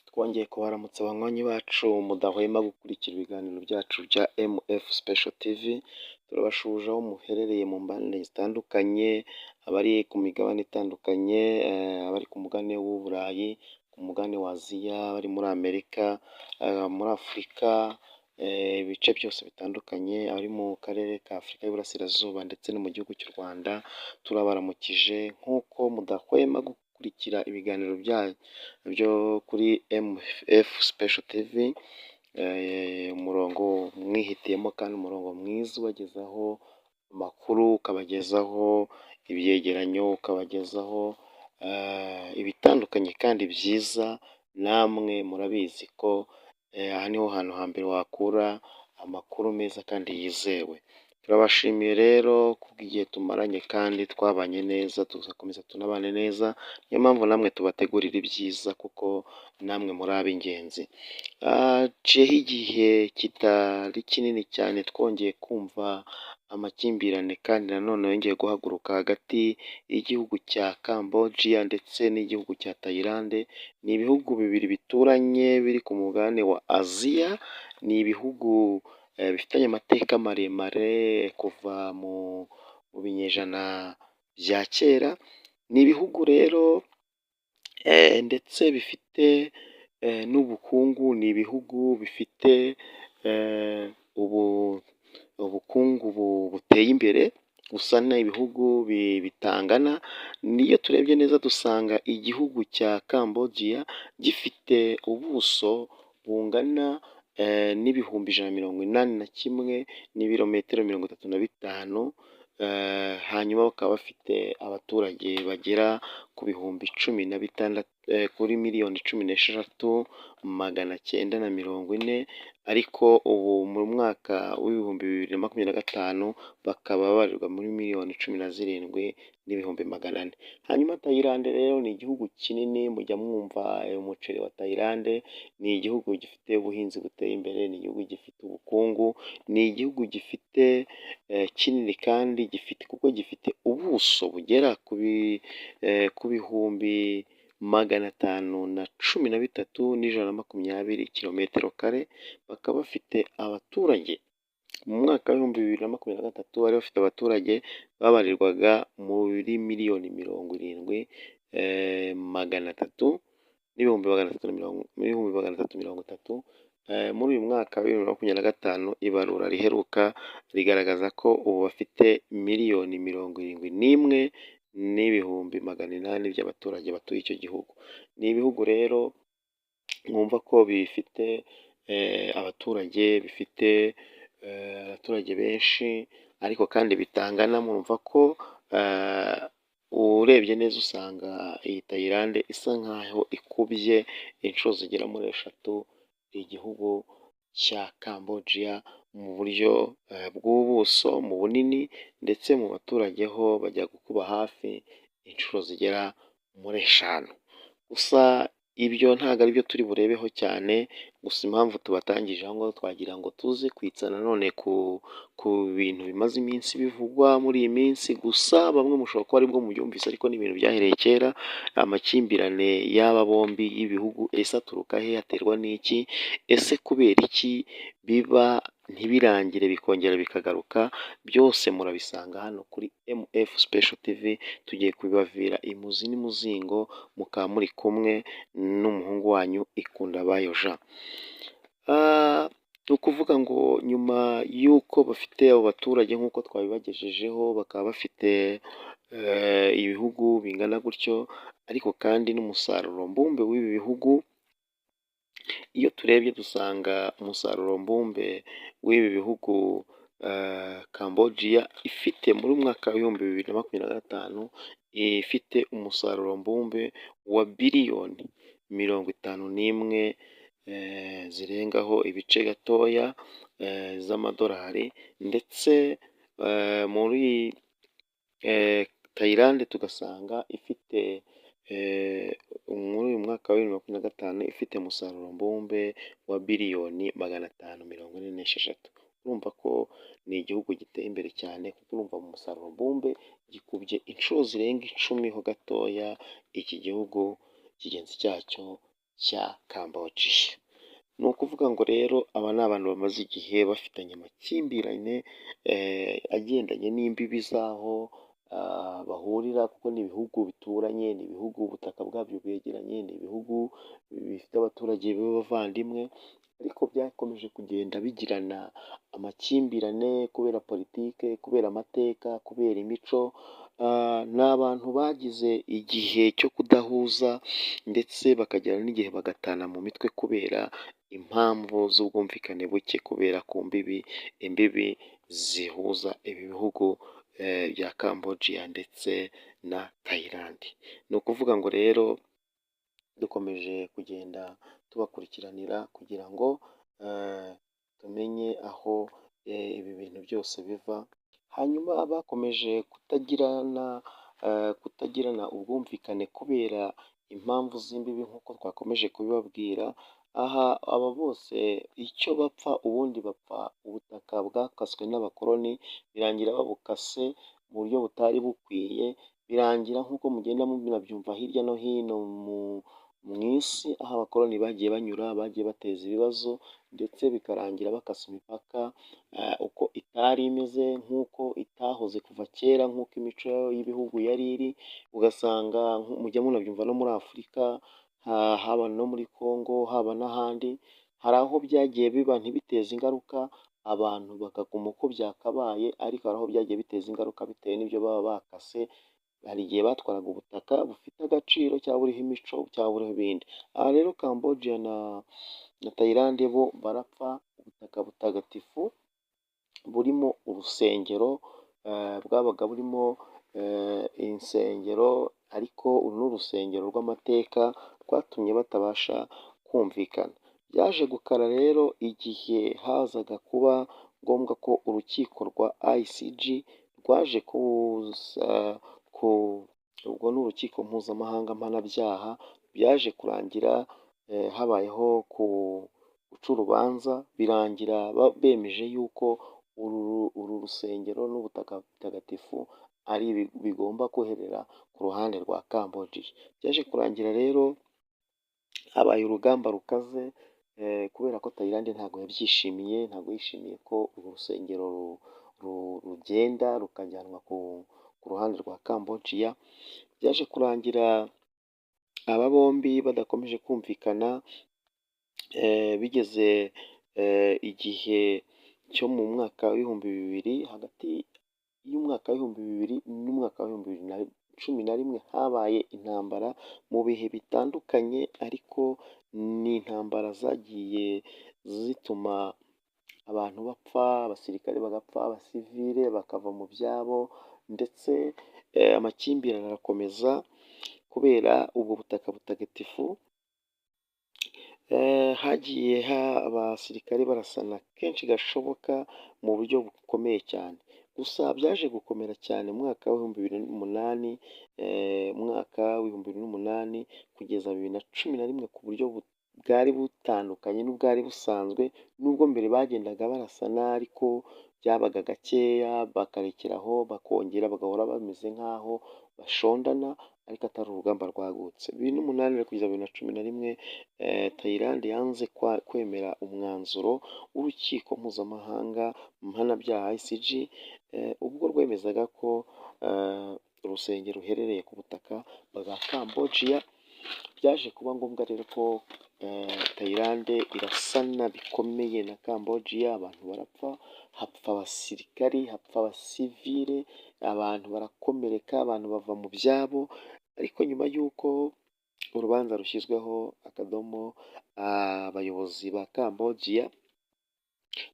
Twongeye kubaramutsa banywanyi bacu mudahwema gukurikira ibiganiro byacu bya MF Special TV, turabashuje aho muherereye mu mbande zitandukanye, abari ku migabane itandukanye, abari ku mugabane w'Uburayi, ku mugabane wa Aziya, abari muri Amerika, muri Afurika, ibice byose bitandukanye, abari mu karere ka Afurika y'Iburasirazuba ndetse no mu gihugu cy'u Rwanda, turabaramukije nk'uko mudahwema gukurikira ibiganiro byo kuri MF Special TV, umurongo mwihitiyemo kandi umurongo mwiza ubagezaho amakuru, ukabagezaho ibyegeranyo, ukabagezaho ibitandukanye kandi byiza. Namwe murabizi ko aha niho hantu hambere wakura amakuru meza kandi yizewe. Turabashimiye rero kubw'igihe tumaranye kandi twabanye neza, tuzakomeza tunabane neza, niyo mpamvu namwe tubategurira ibyiza kuko namwe muri ab'ingenzi. Haciyeho igihe kitari kinini cyane twongeye kumva amakimbirane kandi nanone yongeye guhaguruka hagati y'igihugu cya Cambodia ndetse n'igihugu cya Thailand. Ni ibihugu bibiri bituranye biri ku mugabane wa Aziya, ni ibihugu bifitanye amateka maremare kuva mu binyejana bya kera. Ni ibihugu rero ndetse bifite n'ubukungu, ni ibihugu bifite ubukungu buteye imbere, gusa ni ibihugu bitangana. Niyo turebye neza dusanga igihugu cya Cambodia gifite ubuso bungana n'ibihumbi 181 n'ibirometero 35, hanyuma bakaba bafite abaturage bagera ku bihumbi 16 kuri miliyoni 16,940, ariko ubu mu mwaka w'ibihumbi 2025 bakaba babarirwa muri miliyoni 17,400,000. Hanyuma Thailand rero ni igihugu kinini, mujya mwumva umuceri wa Thailand, ni igihugu gifite ubuhinzi buteye imbere, ni igihugu gifite ubukungu, ni igihugu gifite kinini kandi gifite ubuso bugera ku bihumbi 513,120 kilometero kare. Bakaba bafite abaturage mu mwaka w'ibihumbi 2023 bari bafite abaturage babarirwaga muri miliyoni 70,330. Muri uyu mwaka wa 2025 ibarura riheruka rigaragaza ko ubu bafite miliyoni 71,800,000 by'abaturage batuye icyo gihugu. Ni ibihugu rero mwumva ko bifite abaturage benshi, ariko kandi bitangana. Mwumva ko urebye neza usanga iyi Thailand isa nkaho ikubye inshuro zigera muri 3 igihugu cya Cambodia mu buryo bw'ubuso, mu bunini, ndetse mu baturage ho bajya gukuba hafi inshuro zigera muri 5. Gusa ibyo ntabwo ari byo turi burebeho cyane, gusa impamvu tubatangije aho ngaho twagira ngo tuze kwitsa nanone ku bintu bimaze iminsi bivugwa muri iyi minsi. Gusa bamwe mushobora kuba aribwo mubyumvise, ariko ni ibintu byahereye kera. Amakimbirane y'aba bombi y'ibihugu, ese aturuka he, aterwa n'iki, ese kubera iki biba ntibirangire bikongera bikagaruka? Byose murabisanga hano kuri MF Special TV, tugiye kubibavira imuzi n'imuzingo, mukaba muri kumwe n'umuhungu wanyu Ikundabayo Jean. Ni ukuvuga ngo nyuma y'uko bafite abo baturage nk'uko twabibagejejeho, bakaba bafite ibihugu bingana gutyo, ariko kandi n'umusaruro mbumbe w'ibi bihugu, iyo turebye dusanga umusaruro mbumbe w'ibi bihugu Cambodia ifite muri mwaka w'ibihumbi 2025 ifite umusaruro mbumbe wa biliyoni 51 zirengaho ibice gatoya z'amadolari, ndetse muri Thailand tugasanga ifite muri uyu mwaka wa 2025 ifite umusaruro mbumbe wa biliyoni 546. Urumva ko ni igihugu giteye imbere cyane, kuko urumva mu musaruro mbumbe gikubye inshuro zirenga 10 ho gatoya iki gihugu kigenzi cyacyo cya Cambodia. Ni ukuvuga ngo rero aba ni abantu bamaze igihe bafitanye amakimbirane agendanye n'imbibi z'aho bahurira, kuko ni ibihugu bituranye, ni ibihugu ubutaka bwabyo bwegeranye, ni ibihugu bifite abaturage b'abavandimwe, ariko byakomeje kugenda bigirana amakimbirane kubera politike, kubera amateka, kubera imico. Ni abantu bagize igihe cyo kudahuza ndetse bakagera n'igihe bagatana mu mitwe kubera impamvu z'ubwumvikane buke, kubera ku imbibi zihuza ibi bihugu bya Cambodia ndetse na Thailand. Ni ukuvuga ngo rero dukomeje kugenda tubakurikiranira kugira ngo tumenye aho ibi bintu byose biva, hanyuma bakomeje kutagirana ubwumvikane kubera impamvu z'imbibi nk'uko twakomeje kubibabwira. Aha aba bose icyo bapfa ubundi bapfa ubutaka bwakaswe n'abakoloni, birangira babukase mu buryo butari bukwiye, birangira nk'uko mugenda munabyumva hirya no hino mu isi, aho abakoloni bagiye banyura, bagiye bateza ibibazo ndetse bikarangira bakasa imipaka uko itari imeze, nk'uko itahoze kuva kera, nk'uko imico y'ibihugu yari iri. Ugasanga mujya munabyumva no muri Afurika, haba no muri Congo, haba n'ahandi, hari aho byagiye biba ntibiteze ingaruka abantu bakaguma uko byakabaye, ariko hari aho byagiye biteza ingaruka bitewe n'ibyo baba bakase. Hari igihe batwaraga ubutaka bufite agaciro cyangwa buriho imico cyangwa buriho ibindi. Aha rero Cambodia na Thailand bo barapfa ubutaka butagatifu burimo urusengero, bwabaga burimo insengero, ariko uru ni urusengero rw'amateka rwatumye batabasha kumvikana. Byaje gukara rero igihe hazaga kuba ngombwa ko urukiko rwa ICG rwaje kuza urwo ni urukiko mpuzamahanga mpanabyaha, byaje kurangira habayeho guca urubanza, birangira bemeje yuko uru rusengero n'ubutaka butagatifu ari bigomba guherera ku ruhande rwa Cambodia. Byaje kurangira rero habaye urugamba rukaze kubera ko Thailand ntabwo yabyishimiye, ntabwo yishimiye ko uru rusengero rugenda rukajyanwa ku ruhande rwa Cambodia. Byaje kurangira aba bombi badakomeje kumvikana, bigeze igihe cyo mu mwaka w'ibihumbi bibiri, hagati y'umwaka w'ibihumbi bibiri n'umwaka w'ibihumbi bibiri na cumi na rimwe habaye intambara mu bihe bitandukanye, ariko ni intambara zagiye zituma abantu bapfa, abasirikare bagapfa, abasivile bakava mu byabo, ndetse amakimbirane arakomeza kubera ubwo butaka butagatifu. Hagiye abasirikare barasana kenshi gashoboka mu buryo bukomeye cyane, gusa byaje gukomera cyane mu mwaka w'ibihumbi bibiri n'umunani, kugeza bibiri na cumi na rimwe, ku buryo bwari butandukanye n'ubwari busanzwe. Nubwo mbere bagendaga barasana, ariko byabaga gakeya bakarekeraho, bakongera bagahora bameze nk'aho bashondana, ariko atari urugamba rwagutse. Bibiri n'umunani kugeza bibiri na cumi na rimwe, Thailand yanze kwemera umwanzuro w'urukiko mpuzamahanga mpanabyaha ICG, ubwo rwemezaga ko urusengero ruherereye ku butaka bwa Cambodia. Byaje kuba ngombwa rero ko Thailand irasana bikomeye na Cambodia, abantu barapfa, hapfa abasirikari, hapfa abasivile, abantu barakomereka, abantu bava mu byabo. Ariko nyuma y'uko urubanza rushyizweho akadomo, abayobozi ba Cambodia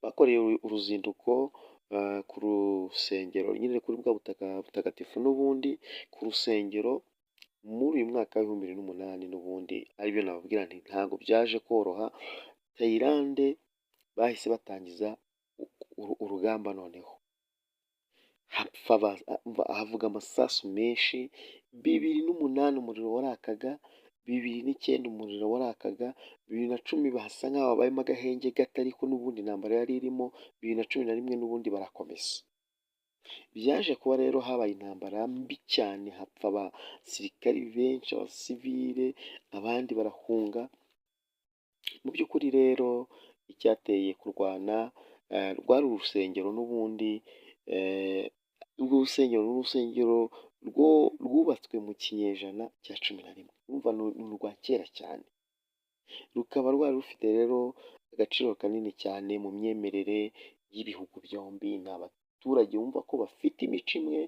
bakoreye uruzinduko ku rusengero, nyine kuri bwa butaka butagatifu, n'ubundi ku rusengero muri uyu mwaka w'ibihumbi bibiri n'umunani, n'ubundi aribyo nababwira nti ntabwo byaje koroha. Thailand bahise batangiza urugamba, noneho havuga amasasu menshi. Bibiri n'umunani umuriro warakaga, bibiri n'icyenda umuriro warakaga, bibiri na cumi bahasa nk'aho habayemo agahenge gato, ariko n'ubundi intambara yari irimo. Bibiri na cumi na rimwe n'ubundi barakomeza. Byaje kuba rero habaye intambara mbi cyane, hapfa abasirikari benshi, abasivile, abandi barahunga. Mu by'ukuri rero icyateye kurwana rwari urusengero n'ubundi, urwo rusengero ni urusengero rwubatswe mu kinyejana cya 11, urumva ni urwa kera cyane, rukaba rwari rufite rero agaciro kanini cyane mu myemerere y'ibihugu byombi. Ni abaturage bumva ko bafite imico imwe,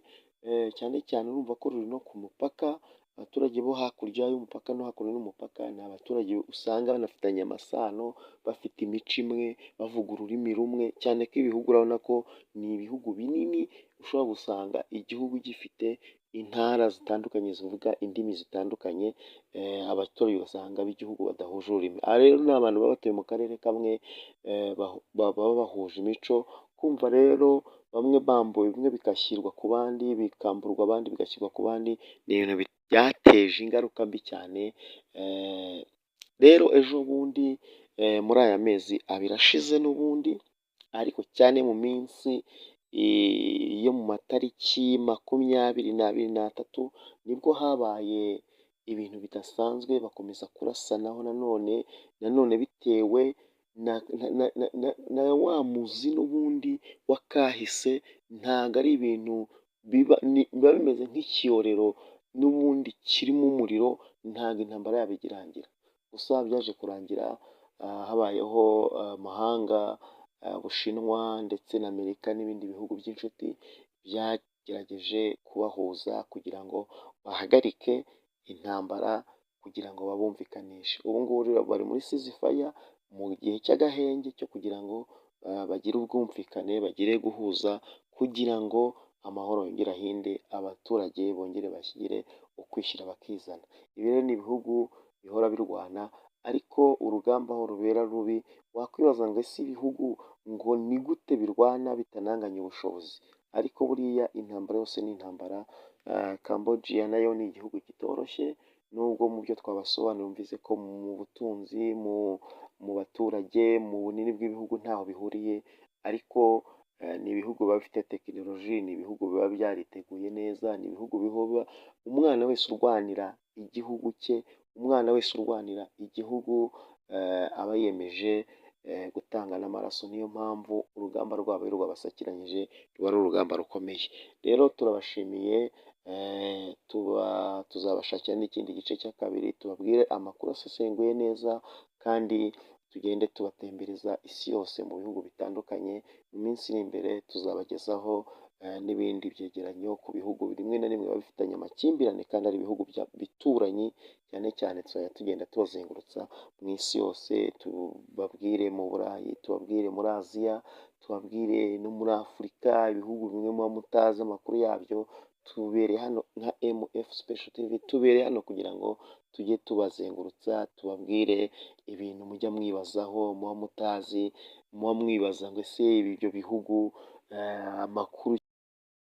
cyane cyane urumva ko ruri no ku mupaka. Abaturage bo hakurya y'umupaka no hakuno y'umupaka ni abaturage usanga banafitanye amasano, bafite imico imwe, bavuga ururimi rumwe, cyane ko ibihugu urabona ko ni ibihugu binini, ushobora gusanga igihugu gifite intara zitandukanye zivuga indimi zitandukanye, abaturage ugasanga b'igihugu badahuje ururimi. Aha rero ni abantu baba batuye mu karere kamwe, baba bahuje imico, kumva rero bamwe bambuwe bimwe bigashyirwa ku bandi, bikamburwa abandi bigashyirwa ku bandi, ni ibintu byateje ingaruka mbi cyane. Rero ejo bundi muri aya mezi abiri ashize n'ubundi, ariko cyane mu minsi yo mu matariki 23 nibwo habaye ibintu bidasanzwe, bakomeza kurasanaho nanone bitewe na wa muzi n'ubundi wakahise. Ntabwo ari ibintu biba bimeze nk'icyorero n'ubundi kirimo umuriro, ntabwo intambara yabo ijya irangira. Gusa byaje kurangira habayeho amahanga, Ubushinwa ndetse na Amerika n'ibindi bihugu by'inshuti byagerageje kubahuza kugira ngo bahagarike intambara, kugira ngo babumvikanishe. Ubu ngubu rero bari muri ceasefire, mu gihe cy'agahenge cyo kugira ngo bagire ubwumvikane, bagire guhuza, kugira ngo amahoro yongere ahinde, abaturage bongere bashyire ukwishyira bakizana. Ibi rero ni ibihugu bihora birwana, ariko urugamba aho rubera rubi, wakwibaza ngo ese ibihugu ngo ni gute birwana bitananganya ubushobozi? Ariko buriya intambara yose ni intambara. Cambodia nayo ni igihugu kitoroshye, nubwo mu byo twabasobanurira mwumvise ko mu butunzi, mu baturage, mu bunini bw'ibihugu ntaho bihuriye, ariko ni ibihugu biba bifite tekinoloji, ni ibihugu biba byariteguye neza, ni ibihugu bihoba umwana wese urwanira igihugu cye, umwana wese urwanira igihugu aba yemeje gutanga n'amaraso. Niyo mpamvu urugamba rwabo iyo rwabasakiranyije ruba ari urugamba rukomeye. Rero turabashimiye, tuzabashakira n'ikindi gice cya kabiri, tubabwire amakuru asesenguye neza, kandi tugende tubatembereza isi yose mu bihugu bitandukanye. Mu minsi iri imbere tuzabagezaho n'ibindi byegeranyo ku bihugu bimwe na bimwe biba bifitanye amakimbirane, kandi ari ibihugu bituranyi, cyane cyane tuzajya tugenda tubazengurutsa mu isi yose, tubabwire mu Burayi, tubabwire muri Aziya, tubabwire no muri Afurika, ibihugu bimwe muba mutazi amakuru yabyo. Tubereye hano nka MF Special TV, tubereye hano kugira ngo tujye tubazengurutsa, tubabwire ibintu mujya mwibazaho, muba mutazi, muba mwibaza ngo ese ibyo bihugu amakuru